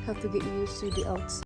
Have to get used to the outside.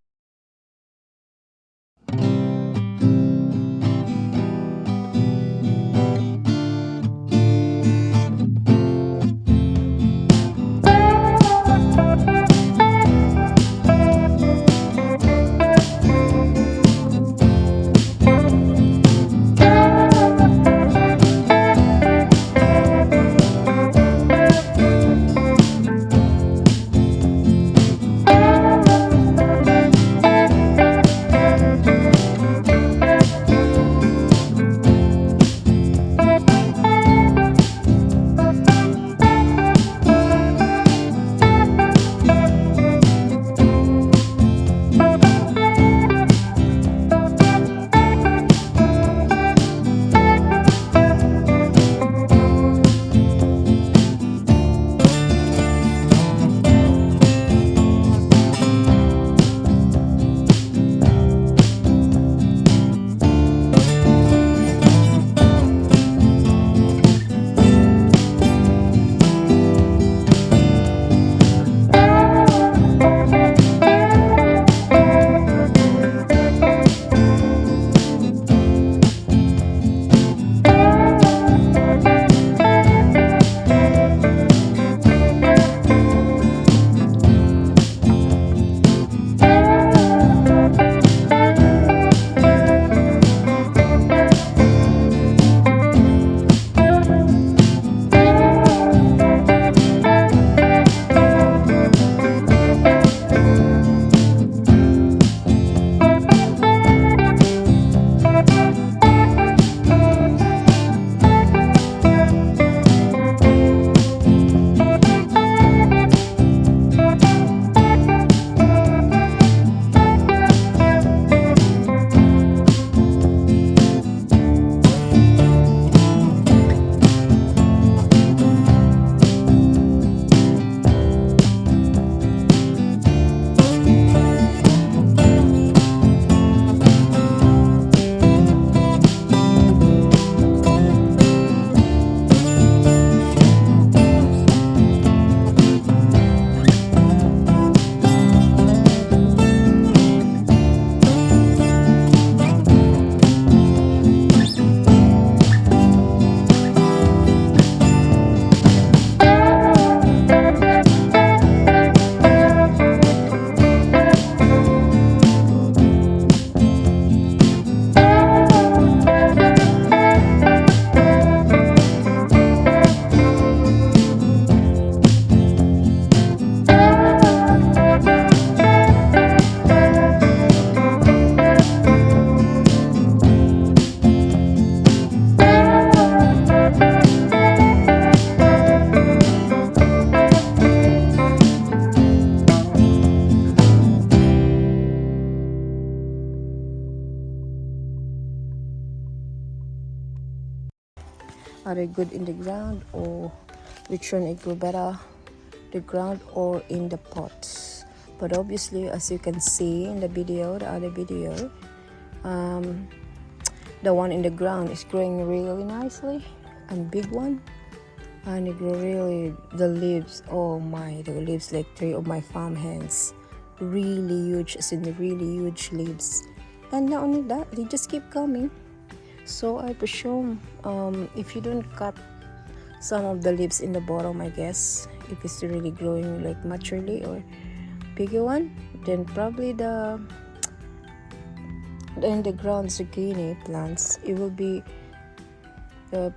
Are they good in the ground, or which one it grow better, the ground or in the pots? But obviously, as you can see in the video, the other video, the one in the ground is growing really nicely and big one, and it grow really the leaves. Oh my, the leaves like 3 of my farm hands, really huge, as in really huge leaves. And not only that, they just keep coming. So I presume if you don't cut some of the leaves in the bottom, I guess if it's really growing like maturely or bigger one, then probably the in the ground zucchini plants, it will be the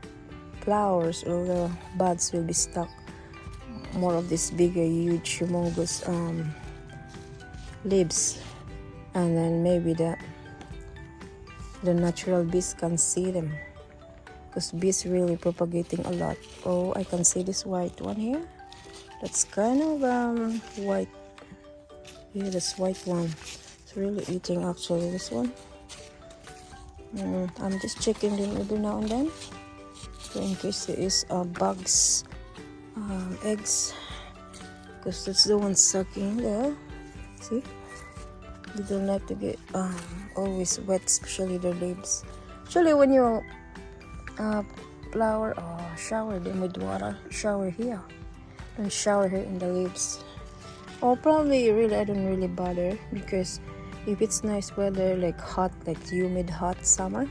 flowers or the buds will be stuck more of this bigger, huge, humongous leaves, and then maybe the natural bees can see them, because bees really propagating a lot. Oh, I can see this white one here. That's kind of white. Yeah, this white one. It's really eating actually, this one. I'm just checking them every now and then, so in case there is bugs, eggs, because that's the one sucking there. See, they don't like to get always wet, especially the leaves. Actually, when you flower or shower them with water, shower here, don't shower here in the leaves, Or probably really I don't really bother, because if it's nice weather, like hot, like humid hot summer,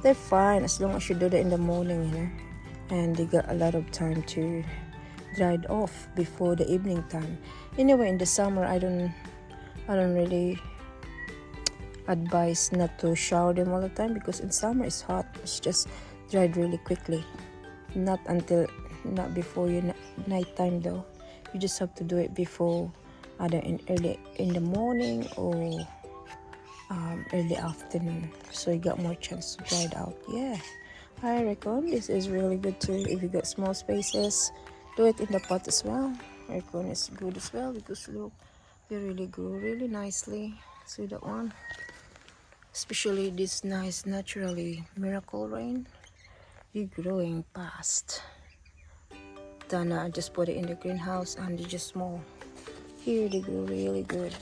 they're fine as long as you do it in the morning, you know, and they got a lot of time to dry it off before the evening time. Anyway, in the summer I don't really advise not to shower them all the time, because in summer it's hot. It's just dried really quickly. Not before your nighttime though. You just have to do it before, either early in the morning or early afternoon, so you got more chance to dry it out. Yeah, I reckon this is really good too. If you got small spaces, do it in the pot as well. I reckon it's good as well, because look, they really grow really nicely. See that one? Especially this nice naturally miracle rain, they're growing fast. Then I just put it in the greenhouse and they're just small. Here they grow really good.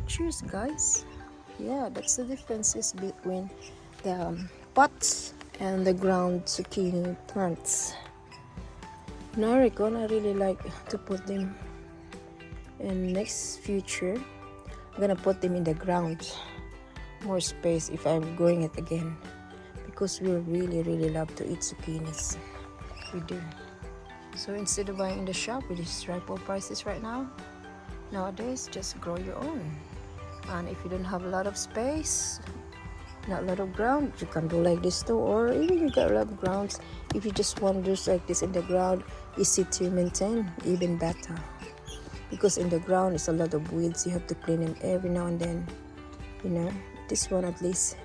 Cheers guys. Yeah, that's the differences between the pots and the ground zucchini plants. Now I really like to put them in next future. I'm gonna put them in the ground, more space if I'm growing it again, because we really love to eat zucchinis. We do. So instead of buying in the shop with these triple prices right now, nowadays just grow your own. And if you don't have a lot of space, not a lot of ground, you can do like this too. Or even you got a lot of grounds, if you just want to do like this in the ground, easy to maintain, even better. Because in the ground it's a lot of weeds, you have to clean them every now and then, you know. This one at least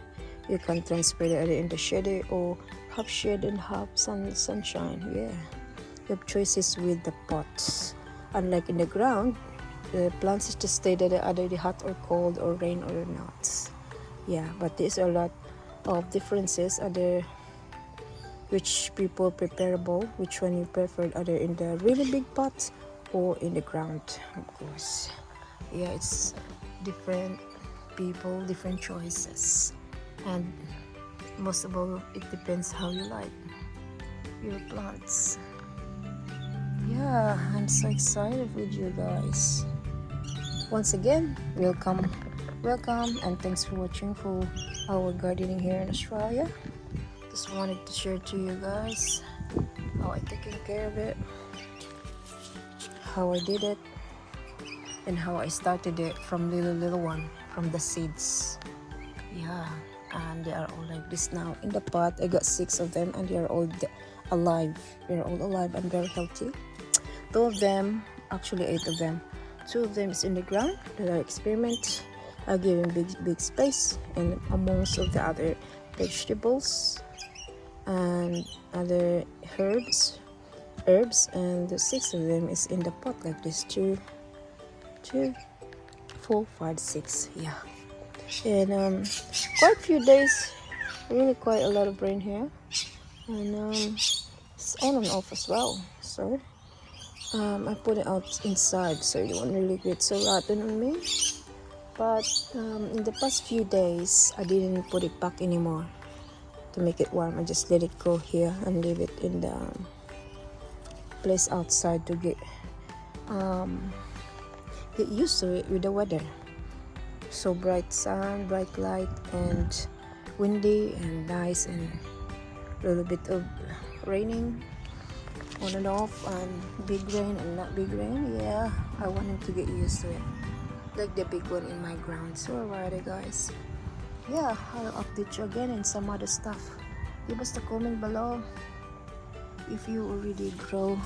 you can transfer it either in the shade or half shade and half sunshine. Yeah, you have choices with the pots. Unlike in the ground, the plants just stay there either hot or cold or rain or not. Yeah, but there's a lot of differences, other which people preferable, which one you prefer, either in the really big pot or in the ground, of course. Yeah, it's different people, different choices, and most of all it depends how you like your plants. Yeah, I'm so excited with you guys. Once again, welcome, and thanks for watching for our gardening here in Australia. Just wanted to share to you guys how I taking care of it, how I did it, and how I started it from little one, from the seeds. Yeah, and they are all like this now in the pot. I got 6 of them and they are all alive. They're all alive and very healthy. 2 of them, actually 8 of them, 2 of them is in the ground that I experiment. I give them big space, and amongst of the other vegetables and other herbs, and the 6 of them is in the pot like this. 2, 4, 5, 6. Yeah, and quite a few days, really quite a lot of rain here, and it's on and off as well. So I put it out inside so it won't really get so rotten on me. But in the past few days I didn't put it back anymore to make it warm. I just let it go here and leave it in the place outside to get used to it with the weather. So bright sun, bright light, and windy and nice, and a little bit of raining on and off, and big rain and not big rain. Yeah, I want him to get used to it, like the big one in my ground. So alrighty guys, yeah, I'll update you again in some other stuff. Give us the comment below if you already grow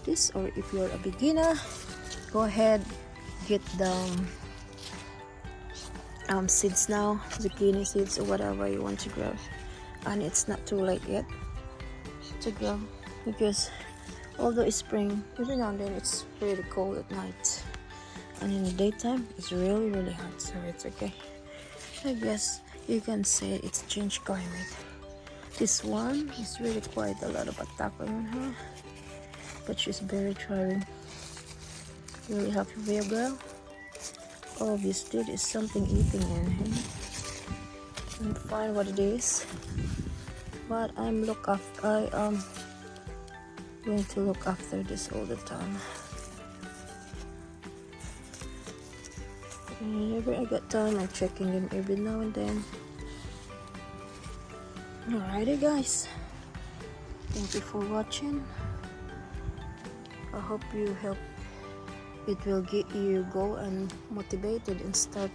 this, or if you're a beginner, go ahead, get the seeds now, zucchini seeds or whatever you want to grow, and it's not too late yet to grow, because although it's spring, every now and then it's really cold at night, and in the daytime it's really hot, so it's okay. I guess you can say it's change climate. This one is really quite a lot of attack on her, but she's very trying. Really happy for you, girl. Obviously there's something eating in here. I'm fine what it is, but I am going to look after this all the time. Whenever I got time, I'm checking them every now and then. Alrighty guys, thank you for watching. I hope it will get you go and motivated and start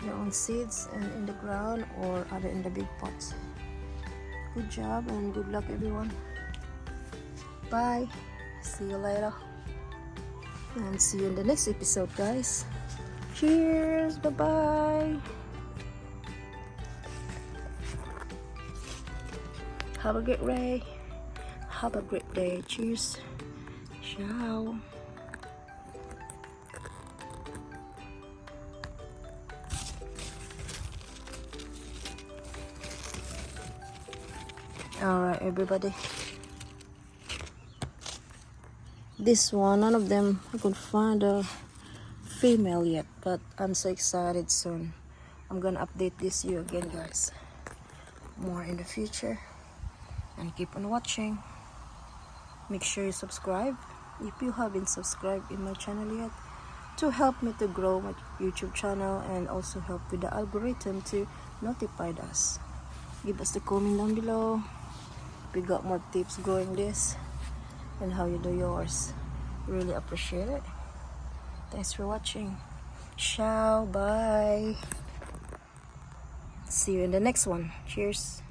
your own seeds and in the ground or other in the big pots. Good job and good luck everyone. Bye, see you later and see you in the next episode guys. Cheers, bye bye. Have a great day. Have a great day. Cheers. Ciao. Alright everybody. This one, none of them I could find a female yet, but I'm so excited soon. I'm gonna update this you again guys. More in the future. And keep on watching. Make sure you subscribe if you haven't subscribed in my channel yet, to help me to grow my YouTube channel and also help with the algorithm to notify us. Give us the comment down below. We got more tips growing this and how you do yours. Really appreciate it. Thanks for watching. Ciao, bye. See you in the next one. Cheers.